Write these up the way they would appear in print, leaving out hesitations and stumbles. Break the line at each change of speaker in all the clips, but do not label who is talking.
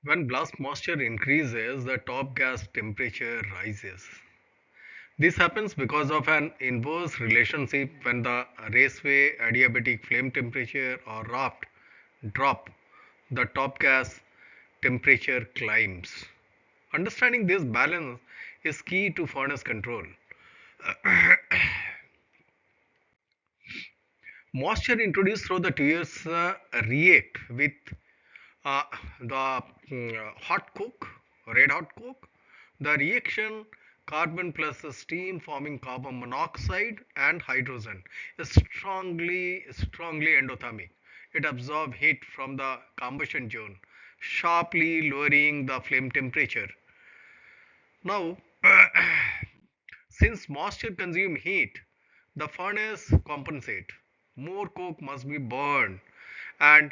When blast moisture increases, the top gas temperature rises. This happens because of an inverse relationship when the raceway adiabatic flame temperature or RAFT drop, the top gas temperature climbs. Understanding this balance is key to furnace control. Moisture introduced through the tubes react with uh, the hot coke, red hot coke. The reaction carbon plus the steam forming carbon monoxide and hydrogen is strongly endothermic. It absorbs heat from the combustion zone, sharply lowering the flame temperature. Now, since moisture consume heat, the furnace compensate. More coke must be burned and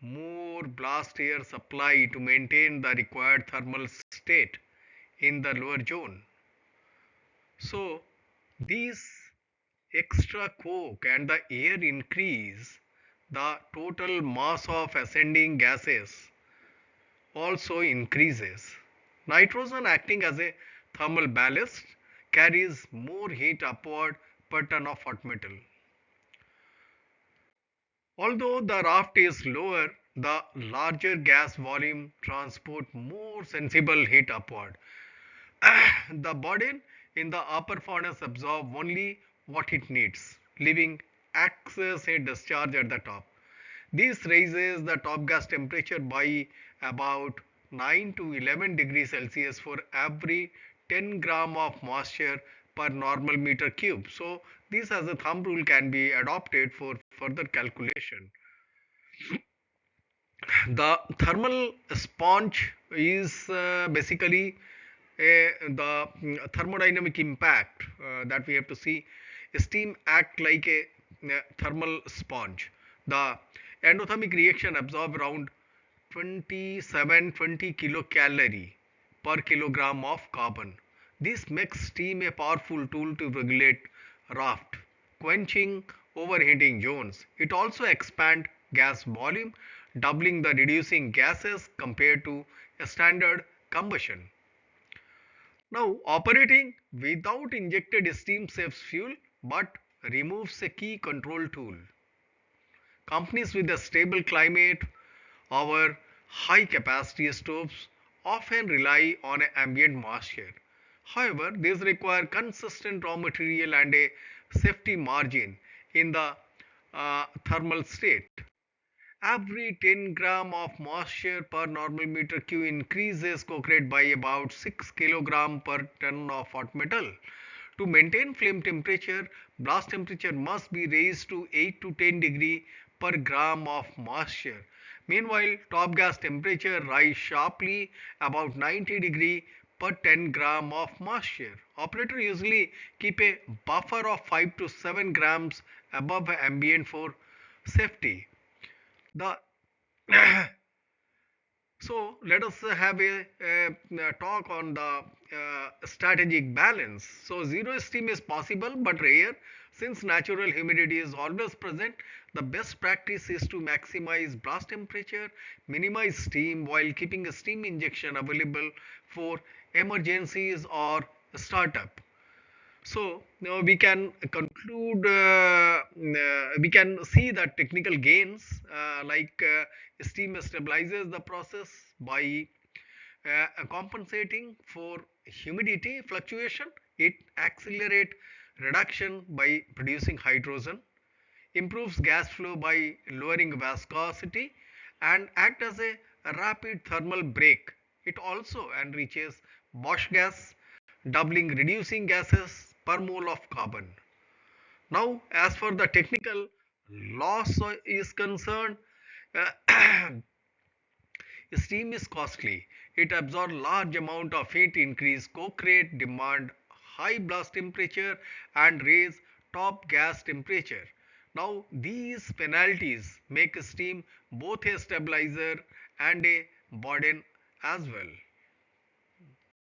more blast air supply to maintain the required thermal state in the lower zone. So these extra coke and the air increase the total mass of ascending gases also increases. Nitrogen acting as a thermal ballast carries more heat upward per ton of hot metal. Although the raft is lower, the larger gas volume transport more sensible heat upward. The burden in the upper furnace absorb only what it needs, leaving excess heat discharge at the top. This raises the top gas temperature by about 9 to 11 degrees Celsius for every 10 gram of moisture per normal meter cube. So this as a thumb rule can be adopted for further calculation. The thermal sponge is basically the thermodynamic impact that we have to see. Steam act like a thermal sponge. The endothermic reaction absorb around 27-20 kilocalorie per kilogram of carbon. This makes steam a powerful tool to regulate raft, quenching overheating zones. It also expands gas volume, doubling the reducing gases compared to a standard combustion. Now, operating without injected steam saves fuel but removes a key control tool. Companies with a stable climate or high capacity stoves often rely on ambient moisture. However, these require consistent raw material and a safety margin in the thermal state. Every 10 gram of moisture per normal meter cube increases coke rate by about 6 kilogram per ton of hot metal. To maintain flame temperature, blast temperature must be raised to 8 to 10 degree per gram of moisture. Meanwhile, top gas temperature rise sharply about 90 degree per 10 gram of moisture. Operator usually keep a buffer of 5 to 7 grams above ambient for safety. The so let us have a talk on the strategic balance. So zero steam is possible but rare. Since natural humidity is always present, the best practice is to maximize blast temperature, minimize steam while keeping a steam injection available for emergencies or startup. So now we can conclude, we can see that technical gains steam stabilizes the process by compensating for humidity fluctuation. It accelerates reduction by producing hydrogen, improves gas flow by lowering viscosity, and act as a rapid thermal break. It also enriches wash gas, doubling reducing gases per mole of carbon. Now, as for the technical loss is concerned, uh, steam is costly. It absorbs large amount of heat, increase coke rate, demand high blast temperature, and raise top gas temperature. Now these penalties make steam both a stabilizer and a burden as well.